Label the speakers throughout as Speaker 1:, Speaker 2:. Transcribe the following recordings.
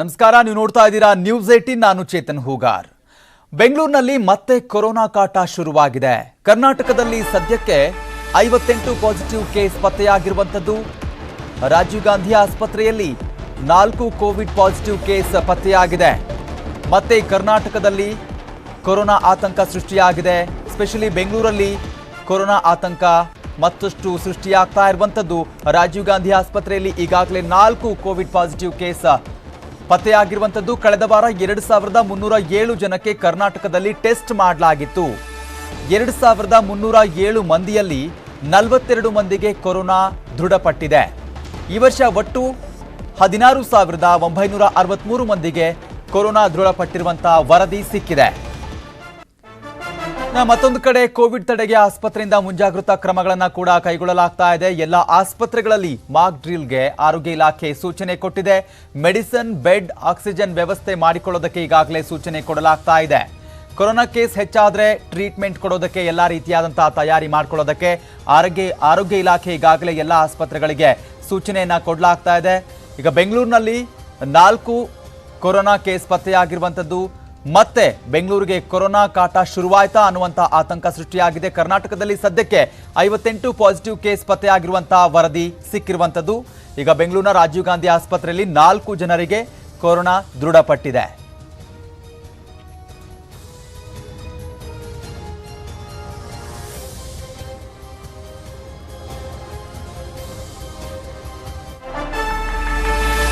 Speaker 1: ನಮಸ್ಕಾರ, ನೀವು ನೋಡ್ತಾ ಇದ್ದೀರಾ ನ್ಯೂಸ್18. ನಾನು ಚೇತನ್ ಹೂಗಾರ್. ಬೆಂಗಳೂರಿನಲ್ಲಿ ಮತ್ತೆ ಕೊರೋನಾ ಕಾಟ ಶುರುವಾಗಿದೆ. ಕರ್ನಾಟಕದಲ್ಲಿ ಸದ್ಯಕ್ಕೆ 58 ಪಾಸಿಟಿವ್ ಕೇಸ್ ಪತ್ತೆಯಾಗಿರುವಂತದ್ದು. ರಾಜೀವ್ ಗಾಂಧಿ ಆಸ್ಪತ್ರೆಯಲ್ಲಿ 4 ಕೋವಿಡ್ ಪಾಸಿಟಿವ್ ಕೇಸ್ ಪತ್ತೆಯಾಗಿದೆ. ಮತ್ತೆ ಕರ್ನಾಟಕದಲ್ಲಿ ಕೊರೋನಾ ಆತಂಕ ಸೃಷ್ಟಿಯಾಗಿದೆ. ಸ್ಪೆಷಲಿ ಬೆಂಗಳೂರಲ್ಲಿ ಕೊರೋನಾ ಆತಂಕ ಮತ್ತಷ್ಟು ಸೃಷ್ಟಿಯಾಗ್ತಾ ಇರುವಂತದ್ದು. ರಾಜೀವ್ ಗಾಂಧಿ ಆಸ್ಪತ್ರೆಯಲ್ಲಿ ಈಗಾಗಲೇ 4 ಕೋವಿಡ್ ಪಾಸಿಟಿವ್ ಕೇಸ್ ಪತ್ತೆಯಾಗಿರುವಂತದ್ದು. ಕಳೆದ ವಾರ 2307 ಜನಕ್ಕೆ ಕರ್ನಾಟಕದಲ್ಲಿ ಟೆಸ್ಟ್ ಮಾಡಲಾಗಿತ್ತು. 2307 ಮಂದಿಯಲ್ಲಿ 42 ಮಂದಿಗೆ ಕೊರೋನಾ ದೃಢಪಟ್ಟಿದೆ. ಈ ವರ್ಷ ಒಟ್ಟು 16,963 ಮಂದಿಗೆ ಕೊರೋನಾ ದೃಢಪಟ್ಟಿರುವಂತಹ ವರದಿ ಸಿಕ್ಕಿದೆ. ಮತ್ತೊಂದು ಕಡೆ ಕೋವಿಡ್ ತಡೆಗೆ ಆಸ್ಪತ್ರೆಯಿಂದ ಮುಂಜಾಗ್ರತಾ ಕ್ರಮಗಳನ್ನು ಕೂಡ ಕೈಗೊಳ್ಳಲಾಗ್ತಾ ಇದೆ. ಎಲ್ಲ ಆಸ್ಪತ್ರೆಗಳಲ್ಲಿ ಮಾಕ್ ಡ್ರಿಲ್ಗೆ ಆರೋಗ್ಯ ಇಲಾಖೆ ಸೂಚನೆ ಕೊಟ್ಟಿದೆ. ಮೆಡಿಸಿನ್, ಬೆಡ್, ಆಕ್ಸಿಜನ್ ವ್ಯವಸ್ಥೆ ಮಾಡಿಕೊಳ್ಳೋದಕ್ಕೆ ಈಗಾಗಲೇ ಸೂಚನೆ ಕೊಡಲಾಗ್ತಾ ಇದೆ. ಕೊರೋನಾ ಕೇಸ್ ಹೆಚ್ಚಾದ್ರೆ ಟ್ರೀಟ್ಮೆಂಟ್ ಕೊಡೋದಕ್ಕೆ ಎಲ್ಲ ರೀತಿಯಾದಂತಹ ತಯಾರಿ ಮಾಡಿಕೊಳ್ಳೋದಕ್ಕೆ ಆರೋಗ್ಯ ಇಲಾಖೆ ಈಗಾಗಲೇ ಎಲ್ಲ ಆಸ್ಪತ್ರೆಗಳಿಗೆ ಸೂಚನೆಯನ್ನ ಕೊಡಲಾಗ್ತಾ ಇದೆ. ಈಗ ಬೆಂಗಳೂರಿನಲ್ಲಿ 4 ಕೊರೋನಾ ಕೇಸ್ ಪತ್ತೆಯಾಗಿರುವಂತದ್ದು. ಮತ್ತೆ ಬೆಂಗಳೂರಿಗೆ ಕೊರೋನಾ ಕಾಟ ಶುರುವಾಯ್ತಾ ಅನ್ನುವಂಥ ಆತಂಕ ಸೃಷ್ಟಿಯಾಗಿದೆ. ಕರ್ನಾಟಕದಲ್ಲಿ ಸದ್ಯಕ್ಕೆ 58 ಪಾಸಿಟಿವ್ ಕೇಸ್ ಪತ್ತೆಯಾಗಿರುವಂತಹ ವರದಿ ಸಿಕ್ಕಿರುವಂತದ್ದು. ಈಗ ಬೆಂಗಳೂರಿನ ರಾಜೀವ್ ಗಾಂಧಿ ಆಸ್ಪತ್ರೆಯಲ್ಲಿ 4 ಜನರಿಗೆ ಕೊರೋನಾ ದೃಢಪಟ್ಟಿದೆ.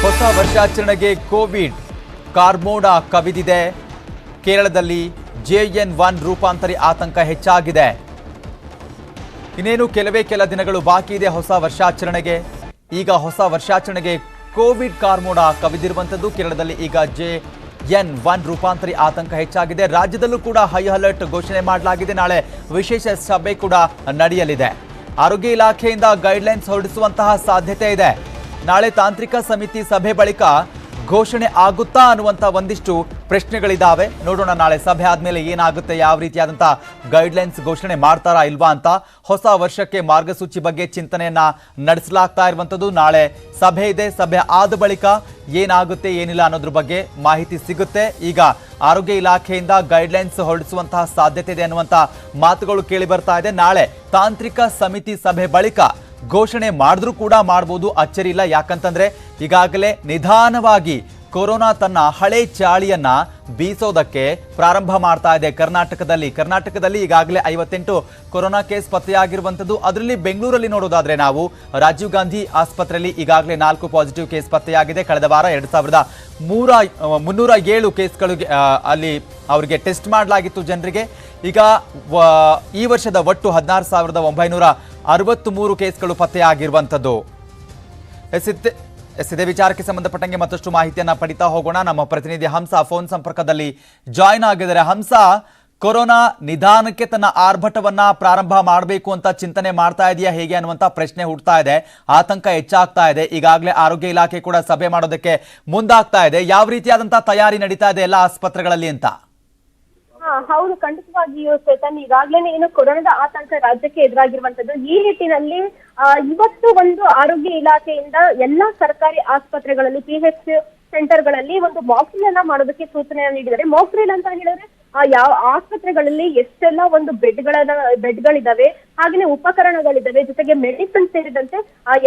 Speaker 1: ಹೊಸ ವರ್ಷಾಚರಣೆಗೆ ಕೋವಿಡ್ ಕಾರ್ಮೋಡ ಕವಿದಿದೆ. ಕೇರಳದಲ್ಲಿ JN1 ರೂಪಾಂತರಿ ಆತಂಕ ಹೆಚ್ಚಾಗಿದೆ. ಇನ್ನೇನು ಕೆಲ ದಿನಗಳು ಬಾಕಿ ಇದೆ ಹೊಸ ವರ್ಷಾಚರಣೆಗೆ. ಈಗ ಹೊಸ ವರ್ಷಾಚರಣೆಗೆ ಕೋವಿಡ್ ಕಾರ್ಮೋಡ ಕವಿದಿರುವಂತದ್ದು. ಕೇರಳದಲ್ಲಿ ಈಗ JN1 ರೂಪಾಂತರಿ ಆತಂಕ ಹೆಚ್ಚಾಗಿದೆ. ರಾಜ್ಯದಲ್ಲೂ ಕೂಡ ಹೈ ಅಲರ್ಟ್ ಘೋಷಣೆ ಮಾಡಲಾಗಿದೆ. ನಾಳೆ ವಿಶೇಷ ಸಭೆ ಕೂಡ ನಡೆಯಲಿದೆ. ಆರೋಗ್ಯ ಇಲಾಖೆಯಿಂದ ಗೈಡ್ಲೈನ್ಸ್ ಹೊರಡಿಸುವಂತಹ ಸಾಧ್ಯತೆ ಇದೆ. ನಾಳೆ ತಾಂತ್ರಿಕ ಸಮಿತಿ ಸಭೆ ಬಳಿಕ ಘೋಷಣೆ ಆಗುತ್ತಾ ಅನ್ನುವಂಥ ಒಂದಿಷ್ಟು ಪ್ರಶ್ನೆಗಳಿದ್ದಾವೆ. ನೋಡೋಣ ನಾಳೆ ಸಭೆ ಆದ್ಮೇಲೆ ಏನಾಗುತ್ತೆ, ಯಾವ ರೀತಿಯಾದಂಥ ಗೈಡ್ಲೈನ್ಸ್ ಘೋಷಣೆ ಮಾಡ್ತಾರಾ ಇಲ್ವಾ ಅಂತ. ಹೊಸ ವರ್ಷಕ್ಕೆ ಮಾರ್ಗಸೂಚಿ ಬಗ್ಗೆ ಚಿಂತನೆಯನ್ನ ನಡೆಸಲಾಗ್ತಾ ಇರುವಂಥದ್ದು. ನಾಳೆ ಸಭೆ ಇದೆ. ಸಭೆ ಆದ ಬಳಿಕ ಏನಾಗುತ್ತೆ ಏನಿಲ್ಲ ಅನ್ನೋದ್ರ ಬಗ್ಗೆ ಮಾಹಿತಿ ಸಿಗುತ್ತೆ. ಈಗ ಆರೋಗ್ಯ ಇಲಾಖೆಯಿಂದ ಗೈಡ್ಲೈನ್ಸ್ ಹೊರಡಿಸುವಂತಹ ಸಾಧ್ಯತೆ ಇದೆ ಅನ್ನುವಂಥ ಮಾತುಗಳು ಕೇಳಿ ಬರ್ತಾ ಇದೆ. ನಾಳೆ ತಾಂತ್ರಿಕ ಸಮಿತಿ ಸಭೆ ಬಳಿಕ ಘೋಷಣೆ ಮಾಡಿದ್ರೂ ಕೂಡ ಮಾಡಬಹುದು, ಅಚ್ಚರಿ ಇಲ್ಲ. ಯಾಕಂತಂದ್ರೆ ಈಗಾಗಲೇ ನಿಧಾನವಾಗಿ ಕೊರೋನಾ ತನ್ನ ಹಳೆ ಚಾಳಿಯನ್ನ ಬೀಸೋದಕ್ಕೆ ಪ್ರಾರಂಭ ಮಾಡ್ತಾ ಇದೆ ಕರ್ನಾಟಕದಲ್ಲಿ ಈಗಾಗಲೇ 58 ಕೊರೋನಾ ಕೇಸ್ ಪತ್ತೆಯಾಗಿರುವಂತದ್ದು. ಅದರಲ್ಲಿ ಬೆಂಗಳೂರಲ್ಲಿ ನೋಡೋದಾದ್ರೆ ನಾವು ರಾಜೀವ್ ಗಾಂಧಿ ಆಸ್ಪತ್ರೆಯಲ್ಲಿ ಈಗಾಗಲೇ 4 ಪಾಸಿಟಿವ್ ಕೇಸ್ ಪತ್ತೆಯಾಗಿದೆ. ಕಳೆದ ವಾರ 2307 ಕೇಸ್ಗಳಿಗೆ ಅಲ್ಲಿ ಅವರಿಗೆ ಟೆಸ್ಟ್ ಮಾಡಲಾಗಿತ್ತು ಜನರಿಗೆ. ಈಗ ಈ ವರ್ಷದ ಒಟ್ಟು 16,963 ಕೇಸ್ಗಳು ಪತ್ತೆಯಾಗಿರುವಂತದ್ದು. ಇದೇ ವಿಚಾರಕ್ಕೆ ಸಂಬಂಧಪಟ್ಟಂಗೆ ಮತ್ತಷ್ಟು ಮಾಹಿತಿಯನ್ನ ಪಡಿತಾ ಹೋಗೋಣ. ನಮ್ಮ ಪ್ರತಿನಿಧಿ ಹಂಸ ಫೋನ್ ಸಂಪರ್ಕದಲ್ಲಿ ಜಾಯ್ನ್ ಆಗಿದ್ದಾರೆ. ಹಂಸ, ಕೊರೋನಾ ನಿಧಾನಕ್ಕೆ ತನ್ನ ಆರ್ಭಟವನ್ನ ಪ್ರಾರಂಭ ಮಾಡಬೇಕು ಅಂತ ಚಿಂತನೆ ಮಾಡ್ತಾ ಇದೆಯಾ ಹೇಗೆ ಅನ್ನುವಂತ ಪ್ರಶ್ನೆ ಹುಡ್ತಾ ಇದೆ. ಆತಂಕ ಹೆಚ್ಚಾಗ್ತಾ ಇದೆ. ಈಗಾಗಲೇ ಆರೋಗ್ಯ ಇಲಾಖೆ ಕೂಡ ಸಭೆ ಮಾಡೋದಕ್ಕೆ ಮುಂದಾಗ್ತಾ ಇದೆ. ಯಾವ ರೀತಿಯಾದಂತಹ ತಯಾರಿ ನಡೀತಾ ಇದೆ ಎಲ್ಲ ಆಸ್ಪತ್ರೆಗಳಲ್ಲಿ ಅಂತ?
Speaker 2: ಹೌದು, ಖಂಡಿತವಾಗಿಯೂ ಚೇತನ್. ಈಗಾಗ್ಲೇನೆ ಏನು ಕೊರೋನಾದ ಆತಂಕ ರಾಜ್ಯಕ್ಕೆ ಎದುರಾಗಿರುವಂತದ್ದು. ಈ ನಿಟ್ಟಿನಲ್ಲಿ ಇವತ್ತು ಒಂದು ಆರೋಗ್ಯ ಇಲಾಖೆಯಿಂದ ಎಲ್ಲಾ ಸರ್ಕಾರಿ ಆಸ್ಪತ್ರೆಗಳಲ್ಲಿ, PH ಸೆಂಟರ್ಗಳಲ್ಲಿ ಒಂದು ಮಾಕ್ ಡ್ರಿಲ್ ಅನ್ನ ಮಾಡೋದಕ್ಕೆ ಸೂಚನೆಯನ್ನು ನೀಡಿದ್ದಾರೆ. ಮಾಕ್ ಡ್ರಿಲ್ ಅಂತ ಹೇಳಿದ್ರೆ ಯಾವ ಆಸ್ಪತ್ರೆಗಳಲ್ಲಿ ಎಷ್ಟೆಲ್ಲ ಒಂದು ಬೆಡ್ಗಳಿದಾವೆ, ಹಾಗೆಯೇ ಉಪಕರಣಗಳಿದಾವೆ, ಜೊತೆಗೆ ಮೆಡಿಸಿನ್ ಸೇರಿದಂತೆ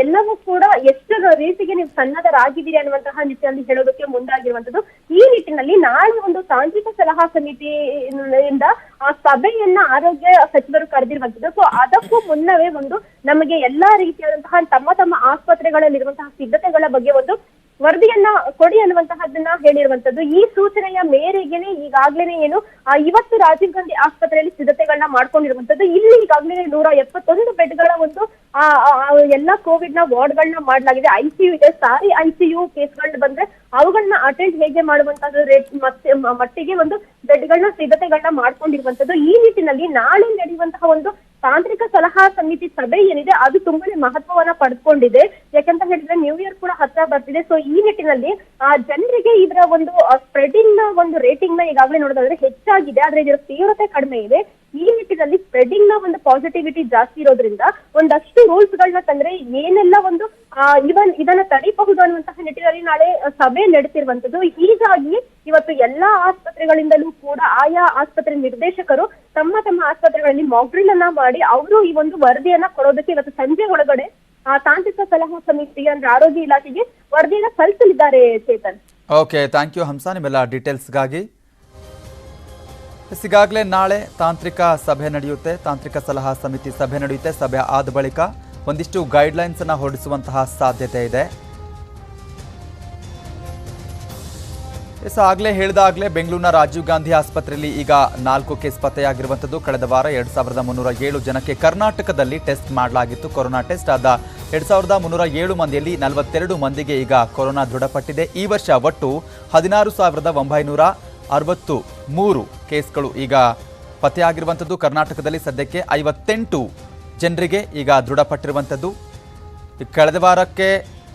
Speaker 2: ಎಲ್ಲವೂ ಕೂಡ ಎಷ್ಟು ರೀತಿಗೆ ನೀವು ಸನ್ನದ್ಧರಾಗಿದ್ದೀರಿ ಅನ್ನುವಂತಹ ನಿಟ್ಟಿನಲ್ಲಿ ಹೇಳೋದಕ್ಕೆ ಮುಂದಾಗಿರುವಂತದ್ದು. ಈ ನಿಟ್ಟಿನಲ್ಲಿ ನಾಳೆ ಒಂದು ತಾಂತ್ರಿಕ ಸಲಹಾ ಸಮಿತಿಯಿಂದ ಆ ಸಭೆಯನ್ನ ಆರೋಗ್ಯ ಸಚಿವರು ಕರೆದಿರುವಂತದ್ದು. ಸೊ ಅದಕ್ಕೂ ಮುನ್ನವೇ ಒಂದು ನಮಗೆ ಎಲ್ಲಾ ರೀತಿಯಾದಂತಹ ತಮ್ಮ ಆಸ್ಪತ್ರೆಗಳಲ್ಲಿರುವಂತಹ ಸಿದ್ಧತೆಗಳ ಬಗ್ಗೆ ಒಂದು ವರದಿಯನ್ನ ಕೊಡಿ ಅನ್ನುವಂತಹದನ್ನ ಹೇಳಿರುವಂತದ್ದು. ಈ ಸೂಚನೆಯ ಮೇರೆಗೆನೆ ಈಗಾಗ್ಲೇನೆ ಏನು ಇವತ್ತು ರಾಜೀವ್ ಗಾಂಧಿ ಆಸ್ಪತ್ರೆಯಲ್ಲಿ ಸಿದ್ಧತೆಗಳನ್ನ ಮಾಡ್ಕೊಂಡಿರುವಂತದ್ದು. ಇಲ್ಲಿ ಈಗಾಗಲೇ 171 ಬೆಡ್ಗಳ ಒಂದು ಎಲ್ಲಾ ಕೋವಿಡ್ ನ ವಾರ್ಡ್ಗಳನ್ನ ಮಾಡಲಾಗಿದೆ. ICU ಇದೆ. ಸಾರಿ ICU ಕೇಸ್ಗಳನ್ನ ಬಂದ್ರೆ ಅವುಗಳನ್ನ ಅಟೆಂಡ್ ಹೇಗೆ ಮಾಡುವಂತದ್ದು ಮಟ್ಟಿಗೆ ಒಂದು ಬೆಡ್ಗಳನ್ನ ಸಿದ್ಧತೆಗಳನ್ನ ಮಾಡ್ಕೊಂಡಿರುವಂತದ್ದು. ಈ ನಿಟ್ಟಿನಲ್ಲಿ ನಾಳೆ ನಡೆಯುವಂತಹ ಒಂದು ತಾಂತ್ರಿಕ ಸಲಹಾ ಸಮಿತಿ ಸಭೆ ಏನಿದೆ ಅದು ತುಂಬಾನೇ ಮಹತ್ವವನ್ನ ಪಡೆದುಕೊಂಡಿದೆ. ಯಾಕಂತ ಹೇಳಿದ್ರೆ ನ್ಯೂ ಇಯರ್ ಕೂಡ ಹತ್ರ ಬರ್ತಿದೆ. ಸೊ ಈ ನಿಟ್ಟಿನಲ್ಲಿ ಜನರಿಗೆ ಇದರ ಒಂದು ಸ್ಪ್ರೆಡಿಂಗ್ ನ ಒಂದು ರೇಟಿಂಗ್ ನ ಈಗಾಗಲೇ ನೋಡೋದಾದ್ರೆ ಹೆಚ್ಚಾಗಿದೆ, ಆದ್ರೆ ಇದರ ತೀವ್ರತೆ ಕಡಿಮೆ ಇದೆ. ಈ ಈ ನಿಟ್ಟಿನಲ್ಲಿ ಸ್ಪ್ರೆಡಿಂಗ್ ನ ಒಂದು ಪಾಸಿಟಿವಿಟಿ ಜಾಸ್ತಿ ಇರೋದ್ರಿಂದ ಒಂದಷ್ಟು ರೂಲ್ಸ್ ಗಳನ್ನ ತಂದ್ರೆ ಏನೆಲ್ಲ ಒಂದು ಇದನ್ನ ತಡಿಬಹುದು ಅನ್ನುವಂತಹ ನಿಟ್ಟಿನಲ್ಲಿ ನಾಳೆ ಸಭೆ ನಡೆಸಿರುವಂತದ್ದು. ಹೀಗಾಗಿ ಇವತ್ತು ಎಲ್ಲಾ ಆಸ್ಪತ್ರೆಗಳಿಂದಲೂ ಕೂಡ ಆಯಾ ಆಸ್ಪತ್ರೆ ನಿರ್ದೇಶಕರು ತಮ್ಮ ಆಸ್ಪತ್ರೆಗಳಲ್ಲಿ ಮಾಕ್ ಡ್ರಿಲ್ ಅನ್ನ ಮಾಡಿ ಅವರು ಈ ಒಂದು ವರದಿಯನ್ನ ಕೊಡೋದಕ್ಕೆ ಇವತ್ತು ಸಂಜೆ ಒಳಗಡೆ ತಾಂತ್ರಿಕ ಸಲಹಾ ಸಮಿತಿ ಅಂದ್ರೆ ಆರೋಗ್ಯ ಇಲಾಖೆಗೆ ವರದಿಯನ್ನ ಸಲ್ಲಿಸಲಿದ್ದಾರೆ. ಚೇತನ್,
Speaker 1: ಓಕೆ, ಥ್ಯಾಂಕ್ ಯು ಹಂಸ ನಿಮ್ಮೆಲ್ಲ ಡೀಟೇಲ್ಸ್ಗಾಗಿ. ಈಗಾಗಲೇ ನಾಳೆ ತಾಂತ್ರಿಕ ಸಭೆ ನಡೆಯುತ್ತೆ, ತಾಂತ್ರಿಕ ಸಲಹಾ ಸಮಿತಿ ಸಭೆ ನಡೆಯುತ್ತೆ. ಸಭೆ ಆದ ಬಳಿಕ ಒಂದಿಷ್ಟು ಗೈಡ್ಲೈನ್ಸ್ ಅನ್ನ ಹೊರಡಿಸುವಂತಹ ಸಾಧ್ಯತೆ ಇದೆ. ಆಗಲೇ ಹೇಳಿದಾಗಲೇ ಬೆಂಗಳೂರಿನ ರಾಜೀವ್ ಗಾಂಧಿ ಆಸ್ಪತ್ರೆಯಲ್ಲಿ ಈಗ 4 ಕೇಸ್ ಪತ್ತೆಯಾಗಿರುವಂಥದ್ದು. ಕಳೆದ ವಾರ 2307 ಜನಕ್ಕೆ ಕರ್ನಾಟಕದಲ್ಲಿ ಟೆಸ್ಟ್ ಮಾಡಲಾಗಿತ್ತು. ಕೊರೋನಾ ಟೆಸ್ಟ್ ಆದ 2307 ಮಂದಿಯಲ್ಲಿ 42 ಮಂದಿಗೆ ಈಗ ಕೊರೋನಾ ದೃಢಪಟ್ಟಿದೆ. ಈ ವರ್ಷ ಒಟ್ಟು 16,963 ಕೇಸ್ಗಳು ಈಗ ಪತ್ತೆಯಾಗಿರುವಂಥದ್ದು. ಕರ್ನಾಟಕದಲ್ಲಿ ಸದ್ಯಕ್ಕೆ 58 ಜನರಿಗೆ ಈಗ ದೃಢಪಟ್ಟಿರುವಂಥದ್ದು. ಕಳೆದ ವಾರಕ್ಕೆ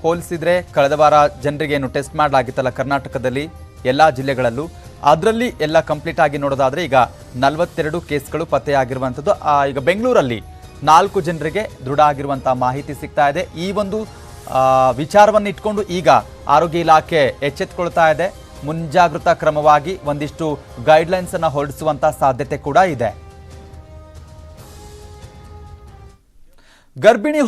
Speaker 1: ಹೋಲಿಸಿದ್ರೆ ಕಳೆದ ವಾರ ಜನರಿಗೆ ಏನು ಟೆಸ್ಟ್ ಮಾಡಲಾಗಿತ್ತಲ್ಲ ಕರ್ನಾಟಕದಲ್ಲಿ ಎಲ್ಲ ಜಿಲ್ಲೆಗಳಲ್ಲೂ, ಅದರಲ್ಲಿ ಎಲ್ಲ ಕಂಪ್ಲೀಟ್ ಆಗಿ ನೋಡೋದಾದ್ರೆ ಈಗ 42 ಕೇಸ್ಗಳು ಪತ್ತೆಯಾಗಿರುವಂಥದ್ದು. ಈಗ ಬೆಂಗಳೂರಲ್ಲಿ 4 ಜನರಿಗೆ ದೃಢ ಆಗಿರುವಂಥ ಮಾಹಿತಿ ಸಿಗ್ತಾ ಇದೆ. ಈ ಒಂದು ವಿಚಾರವನ್ನು ಇಟ್ಕೊಂಡು ಈಗ ಆರೋಗ್ಯ ಇಲಾಖೆ ಎಚ್ಚೆತ್ತುಕೊಳ್ತಾ ಇದೆ. ಮುಂಜಾಗ್ರತಾ ಕ್ರಮವಾಗಿ ಒಂದಿಷ್ಟು ಗೈಡ್ಲೈನ್ಸ್ ಅನ್ನು ಹೊರಡಿಸುವಂತ ಸಾಧ್ಯತೆ ಕೂಡ ಇದೆ. ಗರ್ಭಿಣಿ